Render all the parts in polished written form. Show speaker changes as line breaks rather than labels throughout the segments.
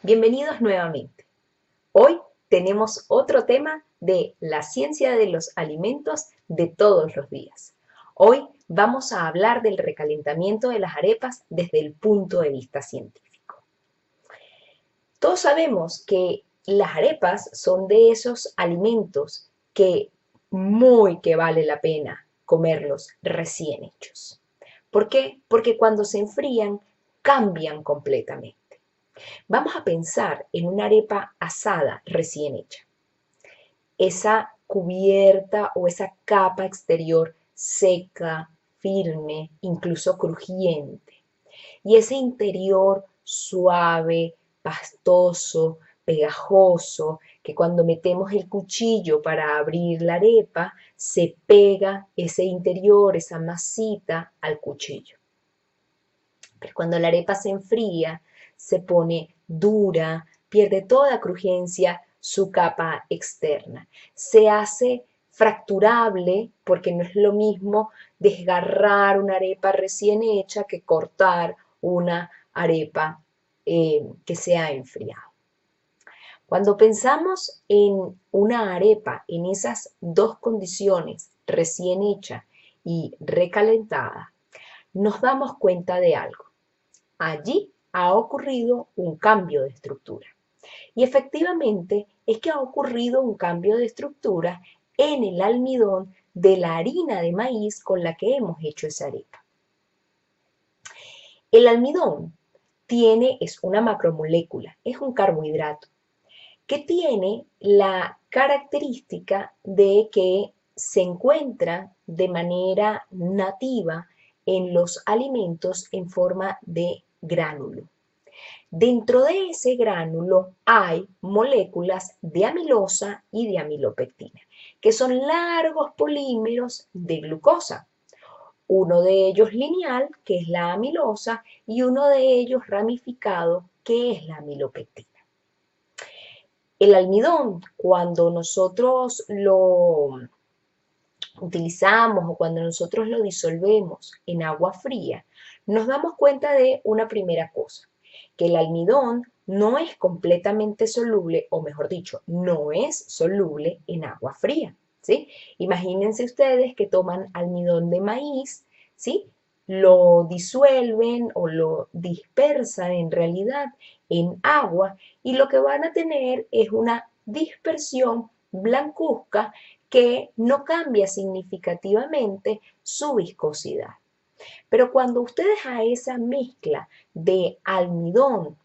Bienvenidos nuevamente. Hoy tenemos otro tema de la ciencia de los alimentos de todos los días. Hoy vamos a hablar del recalentamiento de las arepas desde el punto de vista científico. Todos sabemos que las arepas son de esos alimentos que que vale la pena comerlos recién hechos. ¿Por qué? Porque cuando se enfrían cambian completamente. Vamos a pensar en una arepa asada recién hecha. Esa cubierta o esa capa exterior seca, firme, incluso crujiente. Y ese interior suave, pastoso, pegajoso, que cuando metemos el cuchillo para abrir la arepa, se pega ese interior, esa masita al cuchillo. Pero cuando la arepa se enfría, se pone dura, pierde toda crujencia su capa externa. Se hace fracturable porque no es lo mismo desgarrar una arepa recién hecha que cortar una arepa que se ha enfriado. Cuando pensamos en una arepa en esas dos condiciones, recién hecha y recalentada, nos damos cuenta de algo. Allí ha ocurrido un cambio de estructura. Y efectivamente es que ha ocurrido un cambio de estructura en el almidón de la harina de maíz con la que hemos hecho esa arepa. El almidón es una macromolécula, es un carbohidrato, que tiene la característica de que se encuentra de manera nativa en los alimentos en forma de gránulo. Dentro de ese gránulo hay moléculas de amilosa y de amilopectina, que son largos polímeros de glucosa. Uno de ellos lineal, que es la amilosa, y uno de ellos ramificado, que es la amilopectina. El almidón, cuando nosotros lo utilizamos o cuando nosotros lo disolvemos en agua fría, nos damos cuenta de una primera cosa, que el almidón no es completamente soluble, o mejor dicho, no es soluble en agua fría, ¿sí? Imagínense ustedes que toman almidón de maíz, ¿sí? Lo disuelven o lo dispersan en realidad en agua y lo que van a tener es una dispersión blancuzca que no cambia significativamente su viscosidad. Pero cuando ustedes a esa mezcla de almidón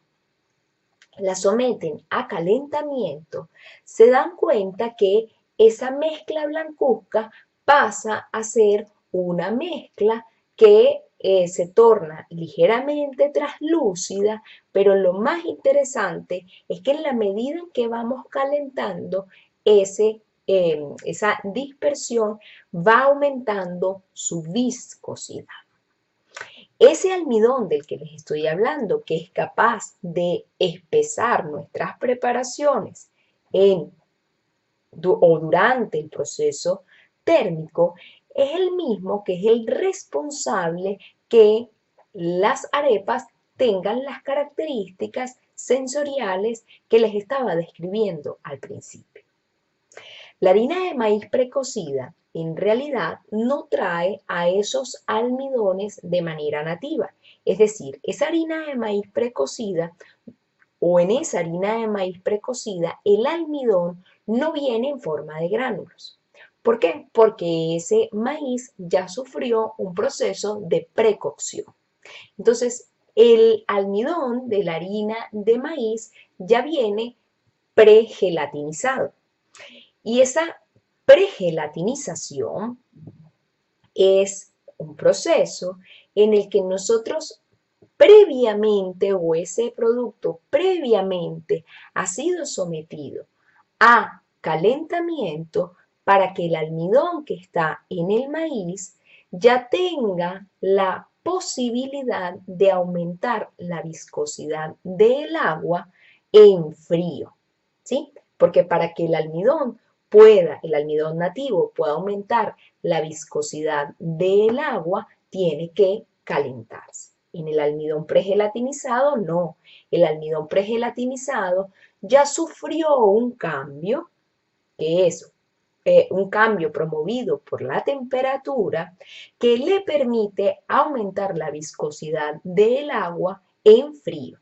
la someten a calentamiento, se dan cuenta que esa mezcla blancuzca pasa a ser una mezcla que se torna ligeramente traslúcida, pero lo más interesante es que en la medida en que vamos calentando, esa dispersión va aumentando su viscosidad. Ese almidón del que les estoy hablando, que es capaz de espesar nuestras preparaciones durante el proceso térmico, es el mismo que es el responsable que las arepas tengan las características sensoriales que les estaba describiendo al principio. La harina de maíz precocida en realidad no trae a esos almidones de manera nativa. Es decir, esa harina de maíz precocida o en esa harina de maíz precocida el almidón no viene en forma de gránulos. ¿Por qué? Porque ese maíz ya sufrió un proceso de precocción. Entonces, el almidón de la harina de maíz ya viene pregelatinizado. Y esa pregelatinización es un proceso en el que nosotros previamente o ese producto previamente ha sido sometido a calentamiento para que el almidón que está en el maíz ya tenga la posibilidad de aumentar la viscosidad del agua en frío, ¿sí? Porque para que el almidón nativo pueda aumentar la viscosidad del agua, tiene que calentarse. En el almidón pregelatinizado no. El almidón pregelatinizado ya sufrió un cambio, que es un cambio promovido por la temperatura, que le permite aumentar la viscosidad del agua en frío.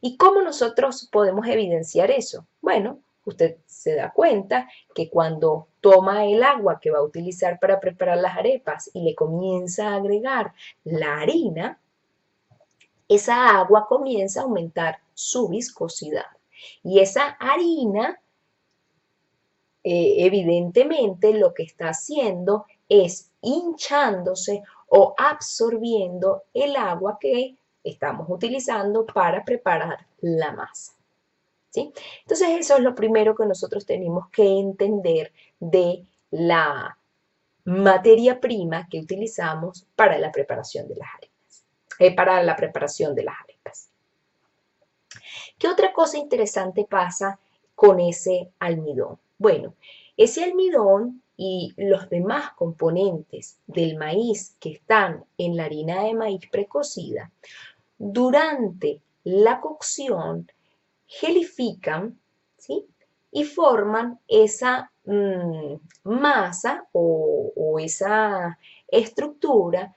¿Y cómo nosotros podemos evidenciar eso? Bueno, usted se da cuenta que cuando toma el agua que va a utilizar para preparar las arepas y le comienza a agregar la harina, esa agua comienza a aumentar su viscosidad. Y esa harina, evidentemente, lo que está haciendo es hinchándose o absorbiendo el agua que estamos utilizando para preparar la masa. ¿Sí? Entonces eso es lo primero que nosotros tenemos que entender de la materia prima que utilizamos para la preparación de las arepas, para la preparación de las arepas. ¿Qué otra cosa interesante pasa con ese almidón? Bueno, ese almidón y los demás componentes del maíz que están en la harina de maíz precocida, durante la cocción gelifican, ¿sí? Y forman esa masa o esa estructura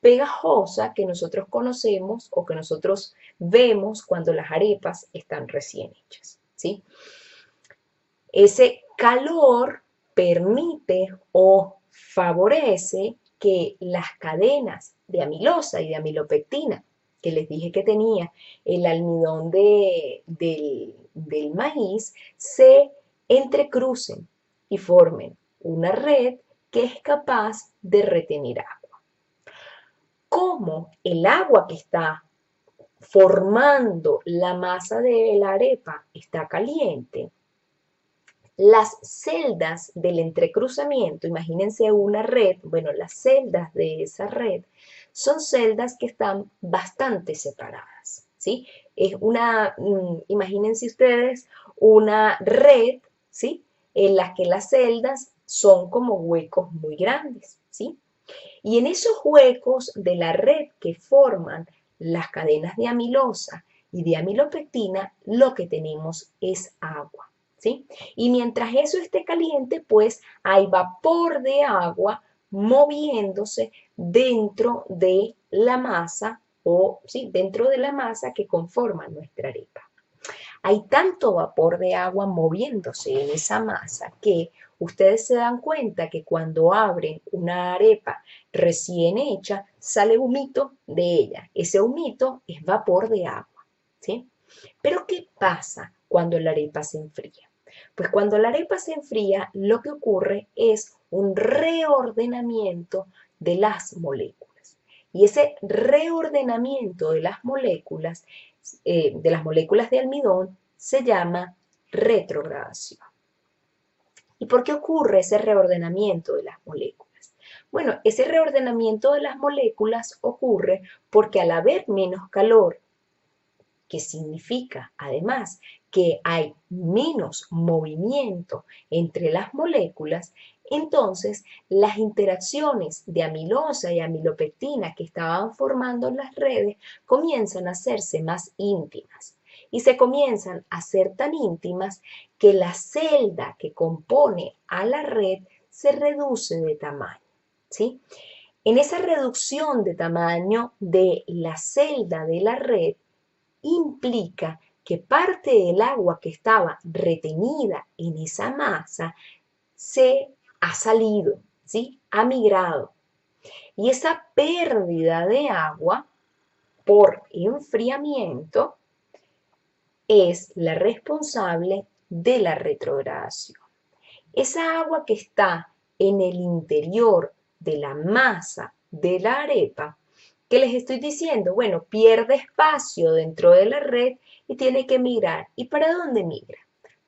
pegajosa que nosotros conocemos o que nosotros vemos cuando las arepas están recién hechas, ¿sí? Ese calor permite o favorece que las cadenas de amilosa y de amilopectina, que les dije que tenía el almidón del maíz, se entrecrucen y formen una red que es capaz de retener agua. Como el agua que está formando la masa de la arepa está caliente, las celdas del entrecruzamiento, imagínense una red, bueno, las celdas de esa red son celdas que están bastante separadas, ¿sí? Es una, imagínense ustedes, una red, ¿sí? En la que las celdas son como huecos muy grandes, ¿sí? Y en esos huecos de la red que forman las cadenas de amilosa y de amilopectina, lo que tenemos es agua. ¿Sí? Y mientras eso esté caliente, pues hay vapor de agua moviéndose dentro de la masa o ¿sí? Dentro de la masa que conforma nuestra arepa. Hay tanto vapor de agua moviéndose en esa masa que ustedes se dan cuenta que cuando abren una arepa recién hecha, sale humito de ella. Ese humito es vapor de agua, ¿sí? Pero ¿qué pasa cuando la arepa se enfría? Pues cuando la arepa se enfría, lo que ocurre es un reordenamiento de las moléculas. Y ese reordenamiento de las moléculas de almidón se llama retrogradación. ¿Y por qué ocurre ese reordenamiento de las moléculas? Bueno, ese reordenamiento de las moléculas ocurre porque al haber menos calor, que significa además que hay menos movimiento entre las moléculas, entonces las interacciones de amilosa y amilopectina que estaban formando las redes comienzan a hacerse más íntimas y se comienzan a ser tan íntimas que la celda que compone a la red se reduce de tamaño, ¿sí? En esa reducción de tamaño de la celda de la red implica que parte del agua que estaba retenida en esa masa se ha salido, ¿sí? Ha migrado. Y esa pérdida de agua por enfriamiento es la responsable de la retrogradación. Esa agua que está en el interior de la masa de la arepa, ¿qué les estoy diciendo? Bueno, pierde espacio dentro de la red y tiene que migrar. ¿Y para dónde migra?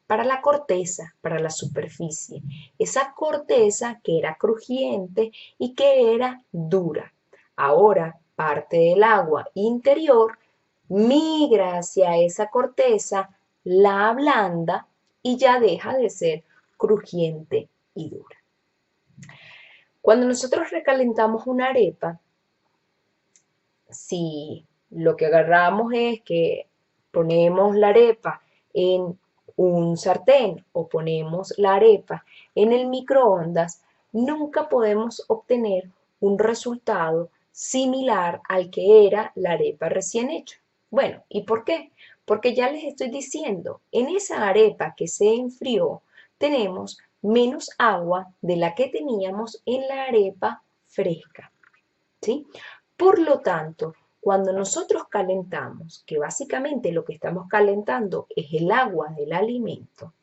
Para la corteza, para la superficie. Esa corteza que era crujiente y que era dura. Ahora parte del agua interior migra hacia esa corteza, la ablanda y ya deja de ser crujiente y dura. Cuando nosotros recalentamos una arepa, si lo que agarramos es que ponemos la arepa en un sartén o ponemos la arepa en el microondas, nunca podemos obtener un resultado similar al que era la arepa recién hecha. Bueno, ¿y por qué? Porque ya les estoy diciendo, en esa arepa que se enfrió tenemos menos agua de la que teníamos en la arepa fresca, ¿sí? Por lo tanto, cuando nosotros calentamos, que básicamente lo que estamos calentando es el agua del alimento,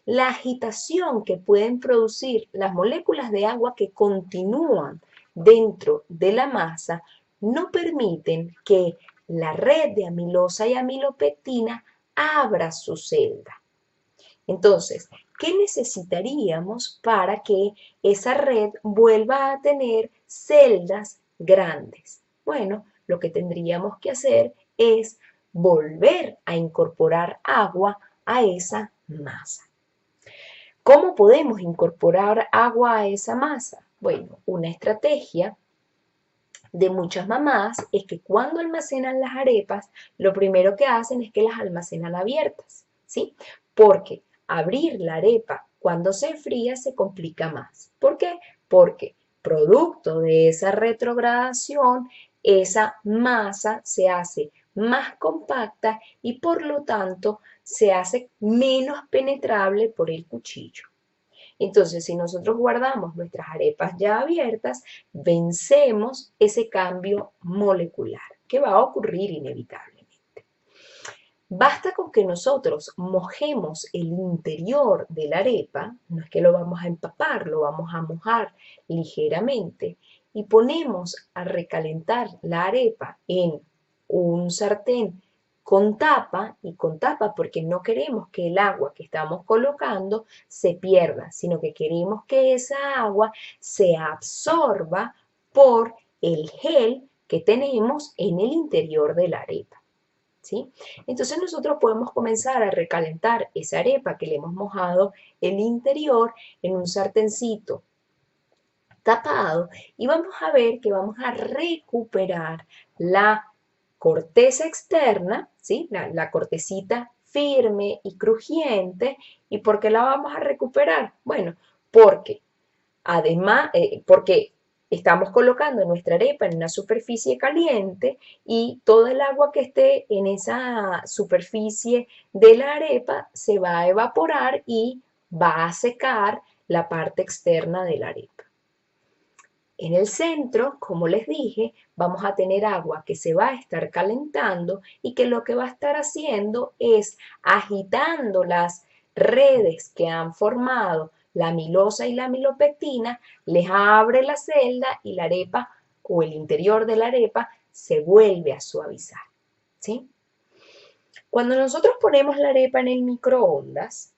la agitación que pueden producir las moléculas de agua que continúan dentro de la masa no permiten que la red de amilosa y amilopectina abra su celda. Entonces, ¿qué necesitaríamos para que esa red vuelva a tener celdas grandes? Bueno, lo que tendríamos que hacer es volver a incorporar agua a esa masa. ¿Cómo podemos incorporar agua a esa masa? Bueno, una estrategia de muchas mamás es que cuando almacenan las arepas, lo primero que hacen es que las almacenan abiertas, ¿sí? Porque abrir la arepa cuando se enfría se complica más. ¿Por qué? Porque producto de esa retrogradación, esa masa se hace más compacta y por lo tanto se hace menos penetrable por el cuchillo. Entonces, si nosotros guardamos nuestras arepas ya abiertas, vencemos ese cambio molecular que va a ocurrir inevitablemente. Basta con que nosotros mojemos el interior de la arepa, no es que lo vamos a empapar, lo vamos a mojar ligeramente y ponemos a recalentar la arepa en un sartén con tapa porque no queremos que el agua que estamos colocando se pierda, sino que queremos que esa agua se absorba por el gel que tenemos en el interior de la arepa. ¿Sí? Entonces nosotros podemos comenzar a recalentar esa arepa que le hemos mojado el interior en un sartencito tapado y vamos a ver que vamos a recuperar la corteza externa, ¿sí? La cortecita firme y crujiente. ¿Y por qué la vamos a recuperar? Bueno, porque además, porque estamos colocando nuestra arepa en una superficie caliente y todo el agua que esté en esa superficie de la arepa se va a evaporar y va a secar la parte externa de la arepa. En el centro, como les dije, vamos a tener agua que se va a estar calentando y que lo que va a estar haciendo es agitando las redes que han formado la amilosa y la amilopectina, les abre la celda y la arepa o el interior de la arepa se vuelve a suavizar, ¿sí? Cuando nosotros ponemos la arepa en el microondas,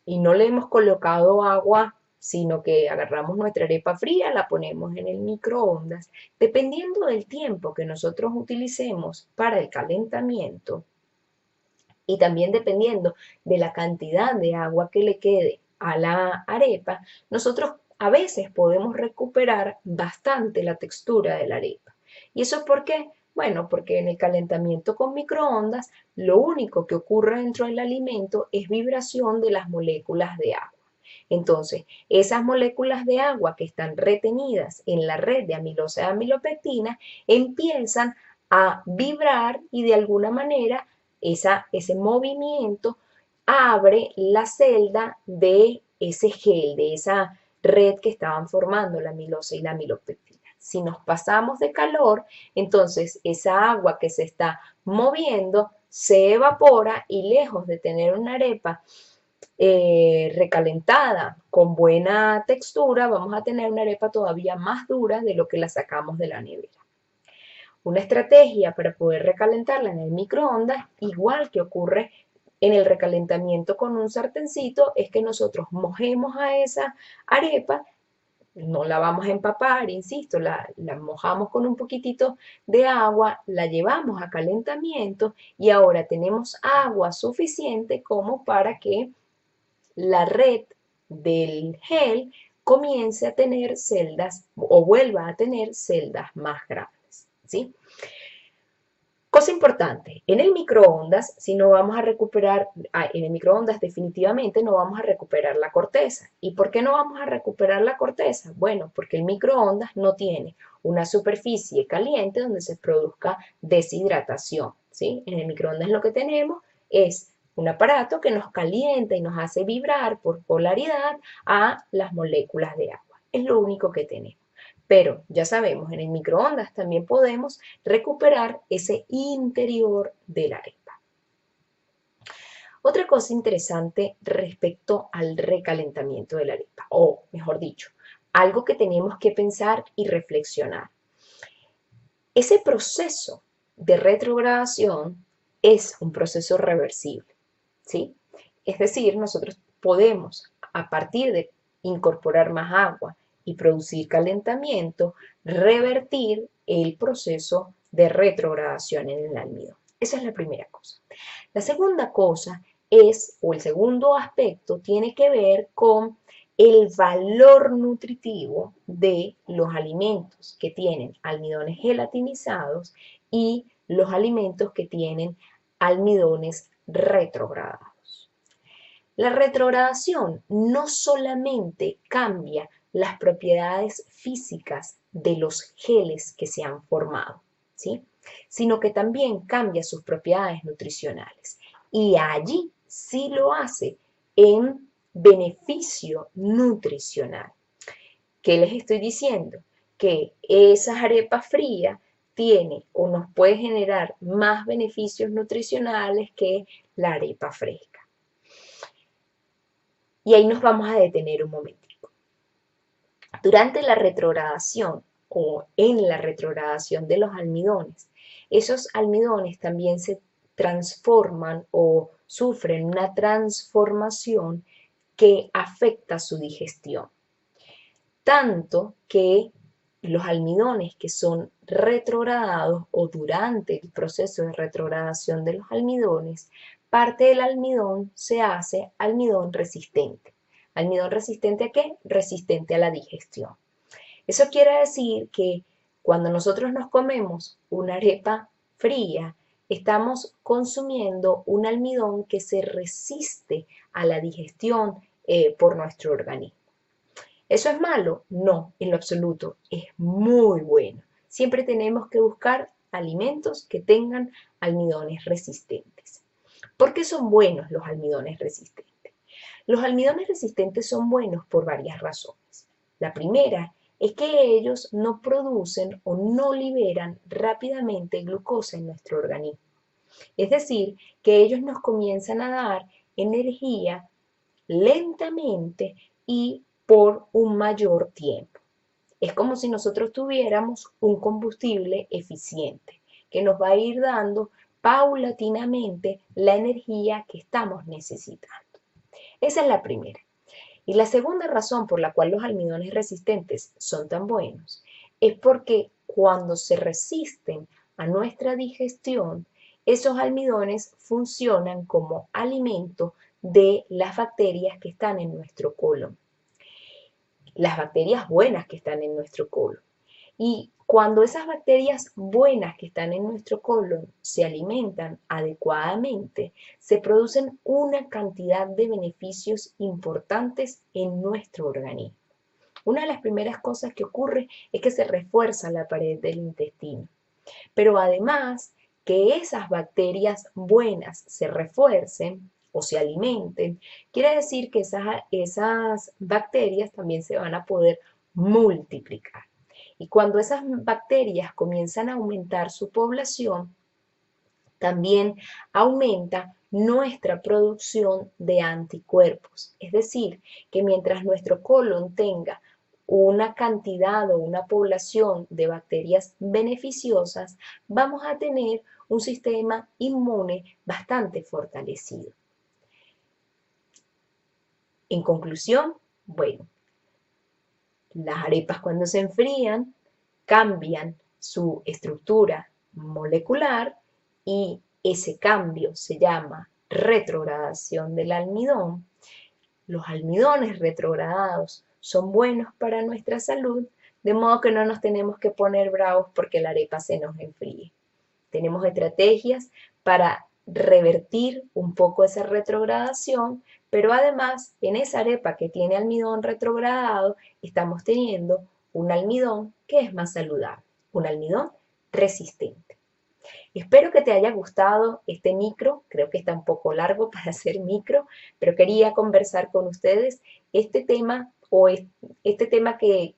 y no le hemos colocado agua, sino que agarramos nuestra arepa fría, la ponemos en el microondas. Dependiendo del tiempo que nosotros utilicemos para el calentamiento y también dependiendo de la cantidad de agua que le quede a la arepa, nosotros a veces podemos recuperar bastante la textura de la arepa. ¿Y eso por qué? Bueno, porque en el calentamiento con microondas lo único que ocurre dentro del alimento es vibración de las moléculas de agua. Entonces, esas moléculas de agua que están retenidas en la red de amilosa y amilopectina empiezan a vibrar y de alguna manera ese movimiento abre la celda de ese gel, de esa red que estaban formando la amilosa y la amilopectina. Si nos pasamos de calor, entonces esa agua que se está moviendo se evapora y lejos de tener una arepa recalentada con buena textura, vamos a tener una arepa todavía más dura de lo que la sacamos de la nevera. Una estrategia para poder recalentarla en el microondas, igual que ocurre en el recalentamiento con un sartencito, es que nosotros mojemos a esa arepa, no la vamos a empapar, insisto, la mojamos con un poquitito de agua, la llevamos a calentamiento y ahora tenemos agua suficiente como para que la red del gel comience a tener celdas o vuelva a tener celdas más grandes, ¿sí? Cosa importante, en el microondas, si no vamos a recuperar, en el microondas definitivamente no vamos a recuperar la corteza. ¿Y por qué no vamos a recuperar la corteza? Bueno, porque el microondas no tiene una superficie caliente donde se produzca deshidratación, ¿sí? En el microondas lo que tenemos es un aparato que nos calienta y nos hace vibrar por polaridad a las moléculas de agua. Es lo único que tenemos. Pero ya sabemos, en el microondas también podemos recuperar ese interior de la arepa. Otra cosa interesante respecto al recalentamiento de la arepa, o mejor dicho, algo que tenemos que pensar y reflexionar. Ese proceso de retrogradación es un proceso reversible, ¿sí? Es decir, nosotros podemos, a partir de incorporar más agua y producir calentamiento, revertir el proceso de retrogradación en el almidón. Esa es la primera cosa. La segunda cosa es, o el segundo aspecto, tiene que ver con el valor nutritivo de los alimentos que tienen almidones gelatinizados y los alimentos que tienen almidones retrogradados. La retrogradación no solamente cambia las propiedades físicas de los geles que se han formado, ¿sí? Sino que también cambia sus propiedades nutricionales. Y allí sí lo hace en beneficio nutricional. ¿Qué les estoy diciendo? Que esas arepas frías tiene o nos puede generar más beneficios nutricionales que la arepa fresca. Y ahí nos vamos a detener un momentico. Durante la retrogradación o en la retrogradación de los almidones, esos almidones también se transforman o sufren una transformación que afecta su digestión. Tanto que los almidones que son retrogradados o durante el proceso de retrogradación de los almidones, parte del almidón se hace almidón resistente. ¿Almidón resistente a qué? Resistente a la digestión. Eso quiere decir que cuando nosotros nos comemos una arepa fría, estamos consumiendo un almidón que se resiste a la digestión por nuestro organismo. ¿Eso es malo? No, en lo absoluto. Es muy bueno. Siempre tenemos que buscar alimentos que tengan almidones resistentes. ¿Por qué son buenos los almidones resistentes? Los almidones resistentes son buenos por varias razones. La primera es que ellos no producen o no liberan rápidamente glucosa en nuestro organismo. Es decir, que ellos nos comienzan a dar energía lentamente y por un mayor tiempo. Es como si nosotros tuviéramos un combustible eficiente que nos va a ir dando paulatinamente la energía que estamos necesitando. Esa es la primera. Y la segunda razón por la cual los almidones resistentes son tan buenos es porque cuando se resisten a nuestra digestión, esos almidones funcionan como alimento de las bacterias que están en nuestro colon. Las bacterias buenas que están en nuestro colon. Y cuando esas bacterias buenas que están en nuestro colon se alimentan adecuadamente, se producen una cantidad de beneficios importantes en nuestro organismo. Una de las primeras cosas que ocurre es que se refuerza la pared del intestino. Pero además que esas bacterias buenas se refuercen o se alimenten, quiere decir que esas bacterias también se van a poder multiplicar. Y cuando esas bacterias comienzan a aumentar su población, también aumenta nuestra producción de anticuerpos. Es decir, que mientras nuestro colon tenga una cantidad o una población de bacterias beneficiosas, vamos a tener un sistema inmune bastante fortalecido. En conclusión, bueno, las arepas cuando se enfrían cambian su estructura molecular y ese cambio se llama retrogradación del almidón. Los almidones retrogradados son buenos para nuestra salud, de modo que no nos tenemos que poner bravos porque la arepa se nos enfríe. Tenemos estrategias para revertir un poco esa retrogradación, pero además en esa arepa que tiene almidón retrogradado, estamos teniendo un almidón que es más saludable, un almidón resistente. Espero que te haya gustado este micro, creo que está un poco largo para ser micro, pero quería conversar con ustedes este tema o este tema que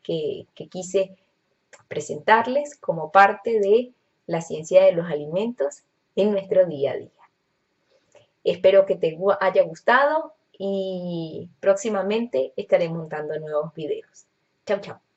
quise presentarles como parte de la ciencia de los alimentos en nuestro día a día. Espero que te haya gustado y próximamente estaré montando nuevos videos. Chao, chao.